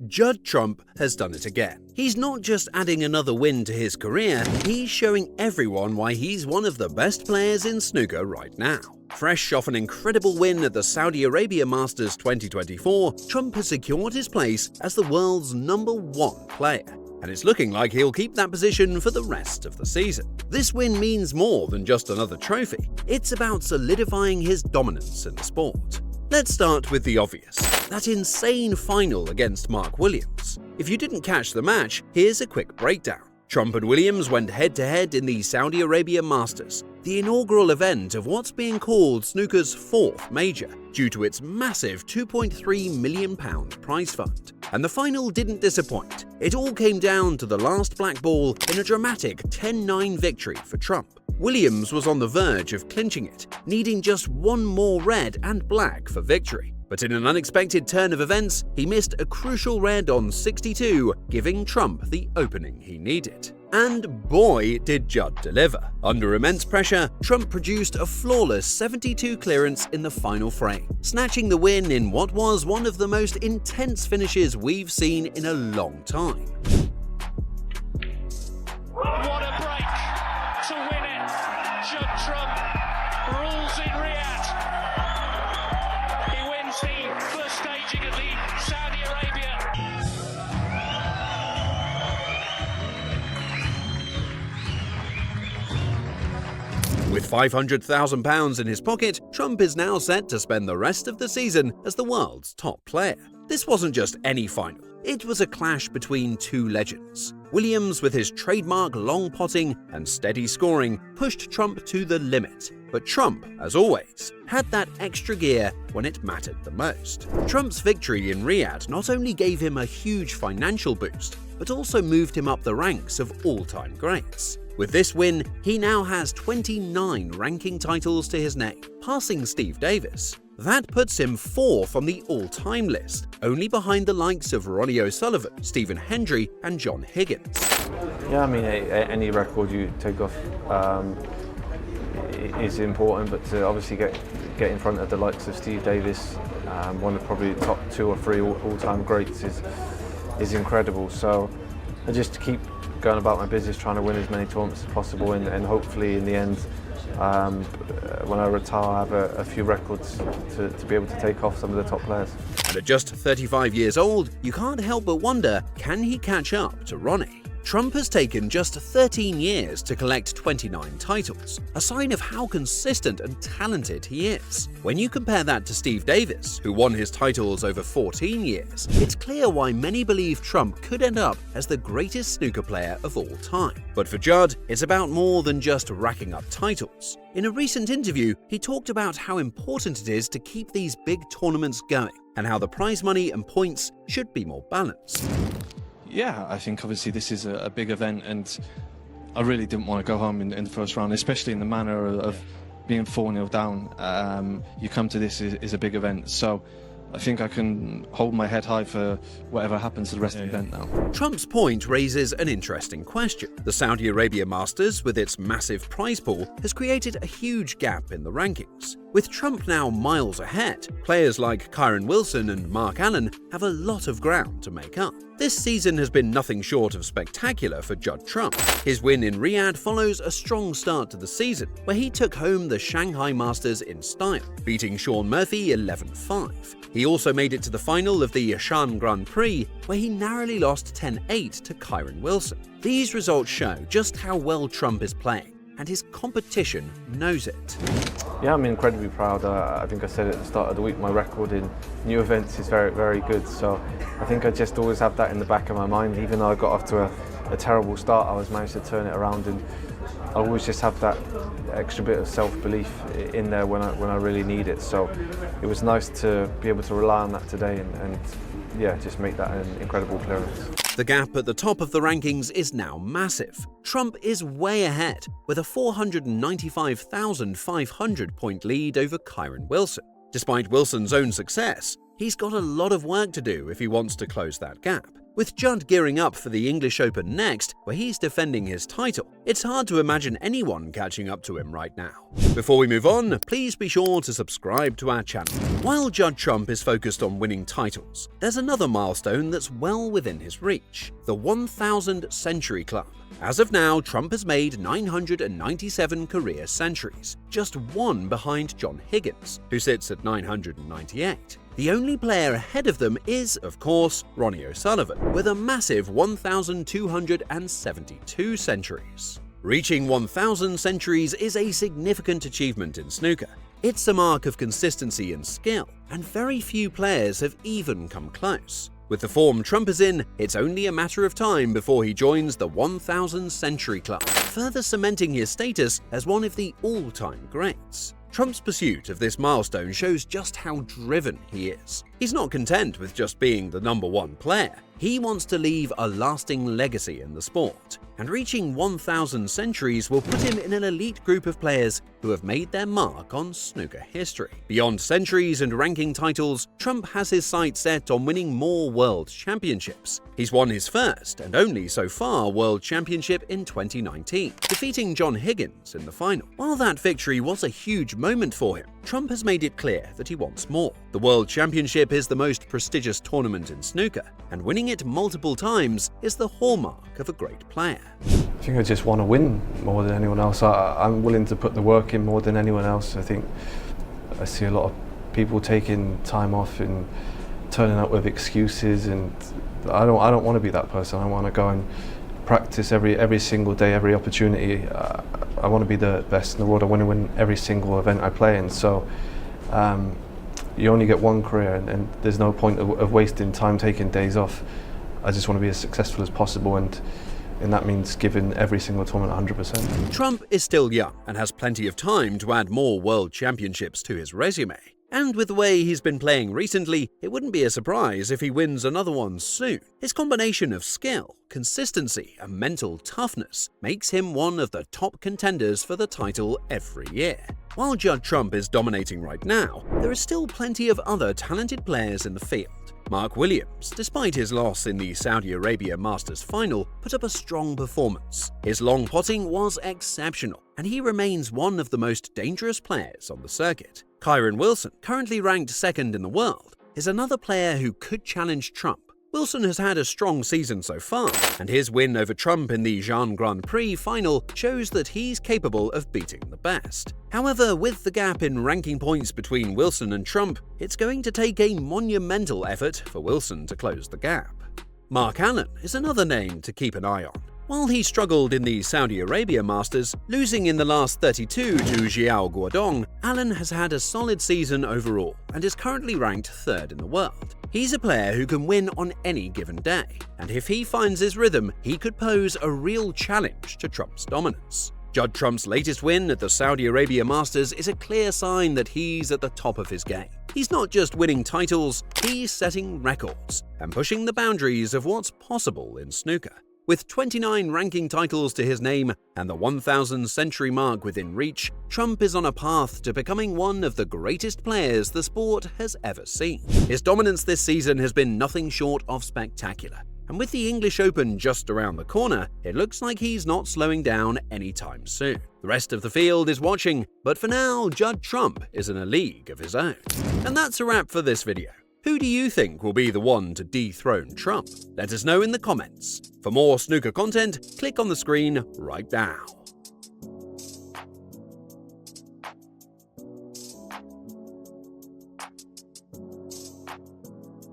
Judd Trump has done it again. He's not just adding another win to his career, he's showing everyone why he's one of the best players in snooker right now. Fresh off an incredible win at the Saudi Arabia Masters 2024, Trump has secured his place as the world's #1 player, and it's looking like he'll keep that position for the rest of the season. This win means more than just another trophy. It's about solidifying his dominance in the sport. Let's start with the obvious, that insane final against Mark Williams. If you didn't catch the match, here's a quick breakdown. Trump and Williams went head-to-head in the Saudi Arabia Masters, the inaugural event of what's being called snooker's 4th major, due to its massive £2.3 million prize fund. And the final didn't disappoint. It all came down to the last black ball in a dramatic 10-9 victory for Trump. Williams was on the verge of clinching it, needing just one more red and black for victory. But in an unexpected turn of events, he missed a crucial red on 62, giving Trump the opening he needed. And boy, did Judd deliver. Under immense pressure, Trump produced a flawless 72 clearance in the final frame, snatching the win in what was one of the most intense finishes we've seen in a long time. What a break to win it. Judd Trump rules in Riyadh. He wins the first staging of the Saudi Arabia. With £500,000 in his pocket, Trump is now set to spend the rest of the season as the world's top player. This wasn't just any final. It was a clash between two legends. Williams, with his trademark long potting and steady scoring, pushed Trump to the limit. But Trump, as always, had that extra gear when it mattered the most. Trump's victory in Riyadh not only gave him a huge financial boost, but also moved him up the ranks of all-time greats. With this win, he now has 29 ranking titles to his name, passing Steve Davis. That puts him 4th on the all-time list, only behind the likes of Ronnie O'Sullivan, Stephen Hendry, and John Higgins. Yeah, I mean, any record you take off is important, but to obviously get in front of the likes of Steve Davis, one of probably the top 2 or 3 all-time greats, is incredible. So I just keep going about my business, trying to win as many tournaments as possible, and hopefully in the end, when I retire, I have a few records to be able to take off some of the top players. And at just 35 years old, you can't help but wonder, can he catch up to Ronnie? Trump has taken just 13 years to collect 29 titles, a sign of how consistent and talented he is. When you compare that to Steve Davis, who won his titles over 14 years, it's clear why many believe Trump could end up as the greatest snooker player of all time. But for Judd, it's about more than just racking up titles. In a recent interview, he talked about how important it is to keep these big tournaments going, and how the prize money and points should be more balanced. Yeah, I think obviously this is a big event, and I really didn't want to go home in the first round, especially in the manner of being 4-0 down. You come to this is a big event, so I think I can hold my head high for whatever happens to the rest of the event now. Trump's point raises an interesting question. The Saudi Arabia Masters, with its massive prize pool, has created a huge gap in the rankings. With Trump now miles ahead, players like Kyren Wilson and Mark Allen have a lot of ground to make up. This season has been nothing short of spectacular for Judd Trump. His win in Riyadh follows a strong start to the season, where he took home the Shanghai Masters in style, beating Sean Murphy 11-5. He also made it to the final of the Yashan Grand Prix, where he narrowly lost 10-8 to Kyren Wilson. These results show just how well Trump is playing, and his competition knows it. Yeah, I'm incredibly proud. I think I said at the start of the week, my record in new events is very, very good. So I think I just always have that in the back of my mind. Even though I got off to a terrible start, I was managed to turn it around, and I always just have that extra bit of self-belief in there when I really need it. So it was nice to be able to rely on that today, and yeah, just make that an incredible clearance. The gap at the top of the rankings is now massive. Trump is way ahead, with a 495,500 point lead over Kyren Wilson. Despite Wilson's own success, he's got a lot of work to do if he wants to close that gap. With Judd gearing up for the English Open next, where he's defending his title, it's hard to imagine anyone catching up to him right now. Before we move on, please be sure to subscribe to our channel. While Judd Trump is focused on winning titles, there's another milestone that's well within his reach: the 1000 Century Club. As of now, Trump has made 997 career centuries, just one behind John Higgins, who sits at 998. The only player ahead of them is, of course, Ronnie O'Sullivan, with a massive 1,272 centuries. Reaching 1,000 centuries is a significant achievement in snooker. It's a mark of consistency and skill, and very few players have even come close. With the form Trump is in, it's only a matter of time before he joins the 1000 Century Club, further cementing his status as one of the all-time greats. Trump's pursuit of this milestone shows just how driven he is. He's not content with just being the #1 player. He wants to leave a lasting legacy in the sport, and reaching 1,000 centuries will put him in an elite group of players who have made their mark on snooker history. Beyond centuries and ranking titles, Trump has his sights set on winning more world championships. He's won his first, and only so far, world championship in 2019, defeating John Higgins in the final. While that victory was a huge moment for him, Trump has made it clear that he wants more. The World Championship is the most prestigious tournament in snooker, and winning it multiple times is the hallmark of a great player. I think I just want to win more than anyone else. I'm willing to put the work in more than anyone else. I think I see a lot of people taking time off and turning up with excuses, and I don't want to be that person. I want to go and practice every single day, every opportunity. I want to be the best in the world. I want to win every single event I play in. So you only get one career, and there's no point of wasting time taking days off. I just want to be as successful as possible, and that means giving every single tournament 100%. Trump is still young and has plenty of time to add more world championships to his resume. And with the way he's been playing recently, it wouldn't be a surprise if he wins another one soon. His combination of skill, consistency, and mental toughness makes him one of the top contenders for the title every year. While Judd Trump is dominating right now, there are still plenty of other talented players in the field. Mark Williams, despite his loss in the Saudi Arabia Masters final, put up a strong performance. His long potting was exceptional, and he remains one of the most dangerous players on the circuit. Kyren Wilson, currently ranked second in the world, is another player who could challenge Trump. Wilson has had a strong season so far, and his win over Trump in the Jean Grand Prix final shows that he's capable of beating the best. However, with the gap in ranking points between Wilson and Trump, it's going to take a monumental effort for Wilson to close the gap. Mark Allen is another name to keep an eye on. While he struggled in the Saudi Arabia Masters, losing in the last 32 to Xiao Guodong, Allen has had a solid season overall and is currently ranked third in the world. He's a player who can win on any given day, and if he finds his rhythm, he could pose a real challenge to Trump's dominance. Judd Trump's latest win at the Saudi Arabia Masters is a clear sign that he's at the top of his game. He's not just winning titles, he's setting records and pushing the boundaries of what's possible in snooker. With 29 ranking titles to his name and the 1,000 century mark within reach, Trump is on a path to becoming one of the greatest players the sport has ever seen. His dominance this season has been nothing short of spectacular, and with the English Open just around the corner, it looks like he's not slowing down anytime soon. The rest of the field is watching, but for now, Judd Trump is in a league of his own. And that's a wrap for this video. Who do you think will be the one to dethrone Trump? Let us know in the comments. For more snooker content, click on the screen right now.